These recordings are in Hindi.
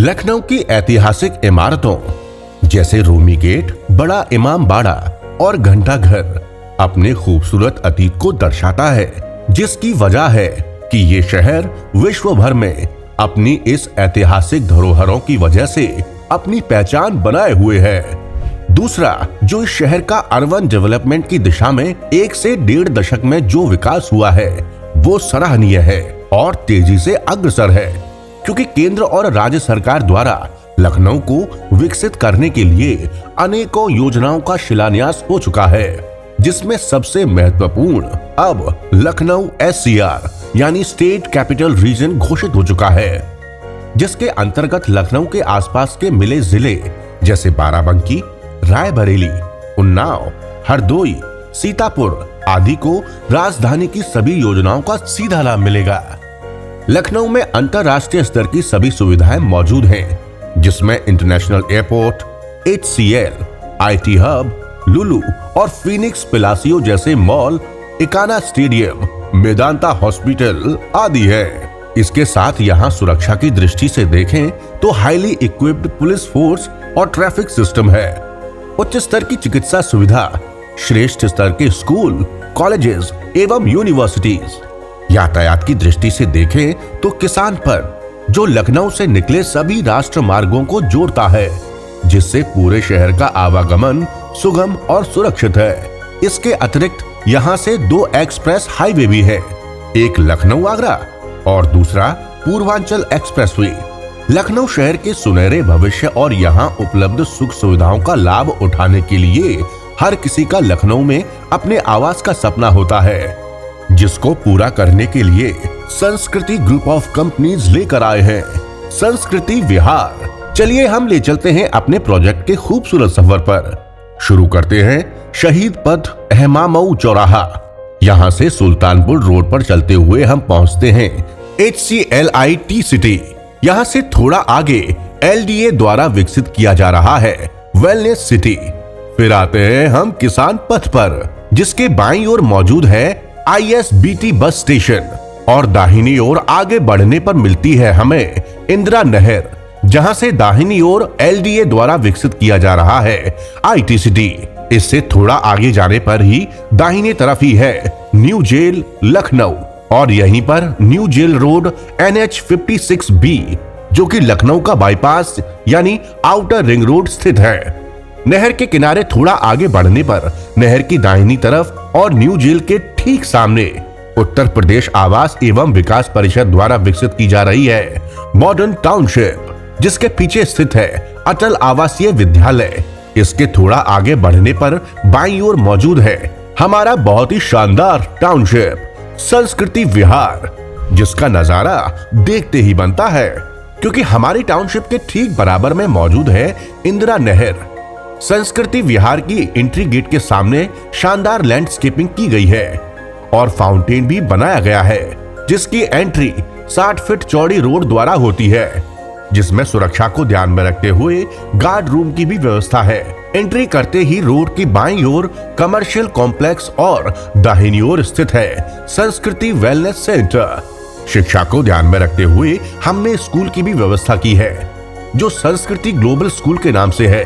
लखनऊ की ऐतिहासिक इमारतों जैसे रूमी गेट, बड़ा इमाम बाड़ा और घंटा घर अपने खूबसूरत अतीत को दर्शाता है, जिसकी वजह है कि ये शहर विश्व भर में अपनी इस ऐतिहासिक धरोहरों की वजह से अपनी पहचान बनाए हुए है। दूसरा, जो इस शहर का अर्बन डेवलपमेंट की दिशा में 1 से 1.5 दशक में जो विकास हुआ है वो सराहनीय है और तेजी से अग्रसर है, क्योंकि केंद्र और राज्य सरकार द्वारा लखनऊ को विकसित करने के लिए अनेकों योजनाओं का शिलान्यास हो चुका है, जिसमें सबसे महत्वपूर्ण अब लखनऊ SCR यानी स्टेट कैपिटल रीजन घोषित हो चुका है, जिसके अंतर्गत लखनऊ के आसपास के मिले जिले जैसे बाराबंकी, रायबरेली, उन्नाव, हरदोई, सीतापुर आदि को राजधानी की सभी योजनाओं का सीधा लाभ मिलेगा। लखनऊ में अंतरराष्ट्रीय स्तर की सभी सुविधाएं मौजूद हैं, जिसमें international airport, HCL, IT hub, Lulu और फीनिक्स पिलासियो जैसे mall, Ekana stadium, Medanta hospital आदि है। इसके साथ यहाँ सुरक्षा की दृष्टि से देखें तो हाईली इक्विप्ड पुलिस फोर्स और ट्रैफिक सिस्टम है, उच्च स्तर की चिकित्सा सुविधा, श्रेष्ठ स्तर के स्कूल, कॉलेजेस एवं यूनिवर्सिटीज। यातायात की दृष्टि से देखें तो किसान पर जो लखनऊ से निकले सभी राष्ट्र मार्गों को जोड़ता है, जिससे पूरे शहर का आवागमन सुगम और सुरक्षित है। इसके अतिरिक्त यहाँ से 2 एक्सप्रेस हाईवे भी है, एक लखनऊ आगरा और दूसरा पूर्वांचल एक्सप्रेसवे। लखनऊ शहर के सुनहरे भविष्य और यहाँ उपलब्ध सुख सुविधाओं का लाभ उठाने के लिए हर किसी का लखनऊ में अपने आवास का सपना होता है, जिसको पूरा करने के लिए संस्कृति ग्रुप ऑफ कंपनीज लेकर आए हैं संस्कृति विहार। चलिए हम ले चलते हैं अपने प्रोजेक्ट के खूबसूरत सफर पर। शुरू करते हैं शहीद पथ अहमामऊ चौराहा। यहाँ से सुल्तानपुर रोड पर चलते हुए हम पहुँचते हैं HCLIT सिटी। यहाँ से थोड़ा आगे LDA द्वारा विकसित किया जा रहा है वेलनेस सिटी। फिर आते हैं हम किसान पथ पर, जिसके बाईं ओर मौजूद है ISBT बस स्टेशन और दाहिनी ओर आगे बढ़ने पर मिलती है हमें इंदिरा नहर, जहां से दाहिनी ओर LDA द्वारा विकसित किया जा रहा है IT सिटी। इससे थोड़ा आगे जाने पर ही दाहिने तरफ ही है न्यू जेल लखनऊ और यहीं पर न्यू जेल रोड NH56B, जो कि लखनऊ का बाईपास यानी आउटर रिंग रोड स्थित है। नहर के किनारे थोड़ा आगे बढ़ने पर नहर की दाहिनी तरफ और न्यू जेल के ठीक सामने उत्तर प्रदेश आवास एवं विकास परिषद द्वारा विकसित की जा रही है मॉडर्न टाउनशिप, जिसके पीछे स्थित है अटल आवासीय विद्यालय। इसके थोड़ा आगे बढ़ने पर बाईं ओर मौजूद है हमारा बहुत ही शानदार टाउनशिप संस्कृति विहार, जिसका नजारा देखते ही बनता है, क्योंकि हमारी टाउनशिप के ठीक बराबर में मौजूद है इंदिरा नहर। संस्कृति विहार की एंट्री गेट के सामने शानदार लैंडस्केपिंग की गई है और फाउंटेन भी बनाया गया है, जिसकी एंट्री 60 फीट चौड़ी रोड द्वारा होती है, जिसमें सुरक्षा को ध्यान में रखते हुए गार्ड रूम की भी व्यवस्था है। एंट्री करते ही रोड की बाईं ओर कमर्शियल कॉम्प्लेक्स और दाहिनी ओर स्थित है संस्कृति वेलनेस सेंटर। शिक्षा को ध्यान में रखते हुए हमने स्कूल की भी व्यवस्था की है, जो संस्कृति ग्लोबल स्कूल के नाम से है,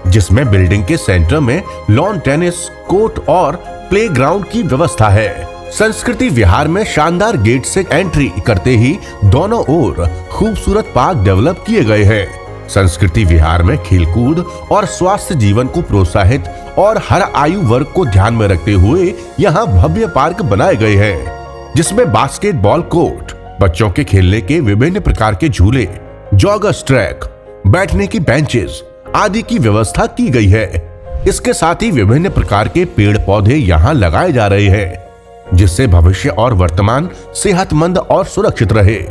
जिसमें बिल्डिंग के सेंटर में लॉन टेनिस कोर्ट और प्लेग्राउंड की व्यवस्था है। संस्कृति विहार में शानदार गेट से एंट्री करते ही दोनों ओर खूबसूरत पार्क डेवलप किए गए हैं। संस्कृति विहार में खेलकूद और स्वास्थ्य जीवन को प्रोत्साहित और हर आयु वर्ग को ध्यान में रखते हुए यहाँ भव्य पार्क बनाए गए हैं, जिसमें बास्केटबॉल कोर्ट, बच्चों के खेलने के विभिन्न प्रकार के झूले, जॉगर्स ट्रैक, बैठने की बेंचेस आदि की व्यवस्था की गई है। इसके साथ ही विभिन्न प्रकार के पेड़ पौधे यहाँ लगाए जा रहे हैं, जिससे भविष्य और वर्तमान सेहतमंद और सुरक्षित रहे।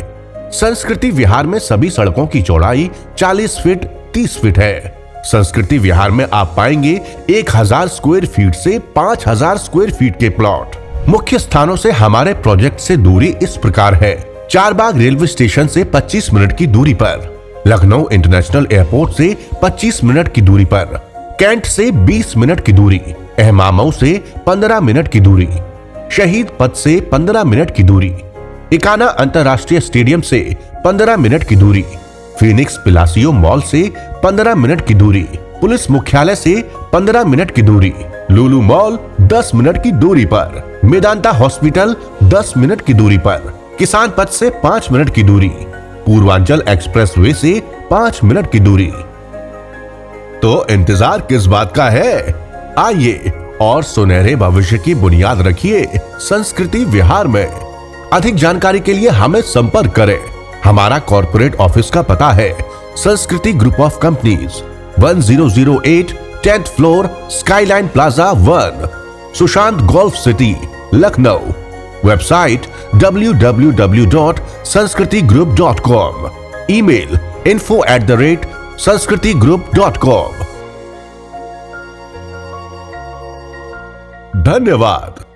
संस्कृति विहार में सभी सड़कों की चौड़ाई 40 फीट 30 फीट है। संस्कृति विहार में आप पाएंगे 1000 स्क्वायर फीट से 5000 स्क्वायर फीट के प्लॉट। मुख्य स्थानों से हमारे प्रोजेक्ट से दूरी इस प्रकार है: चारबाग रेलवे स्टेशन से 25 मिनट की दूरी पर, लखनऊ इंटरनेशनल एयरपोर्ट से 25 मिनट की दूरी पर, कैंट से 20 मिनट की दूरी, अहमामऊ से 15 मिनट की दूरी, शहीद पथ से 15 मिनट की दूरी, इकाना अंतरराष्ट्रीय स्टेडियम से 15 मिनट की दूरी, फीनिक्स पिलासियो मॉल से 15 मिनट की दूरी, पुलिस मुख्यालय से 15 मिनट की दूरी, लुलु मॉल 10 मिनट की दूरी पर, मेदांता हॉस्पिटल 10 मिनट की दूरी पर, किसान पथ से 5 मिनट की दूरी, पूर्वांचल एक्सप्रेसवे से 5 मिनट की दूरी। तो इंतजार किस बात का है? आइए और सुनहरे भविष्य की बुनियाद रखिए संस्कृति विहार में। अधिक जानकारी के लिए हमें संपर्क करें। हमारा कॉर्पोरेट ऑफिस का पता है संस्कृति group of companies, 1008 10th floor, skyline plaza 1, Sushant golf city, Lucknow. Website www.sanskriti-group.com, email info@sanskriti-group.com। धन्यवाद।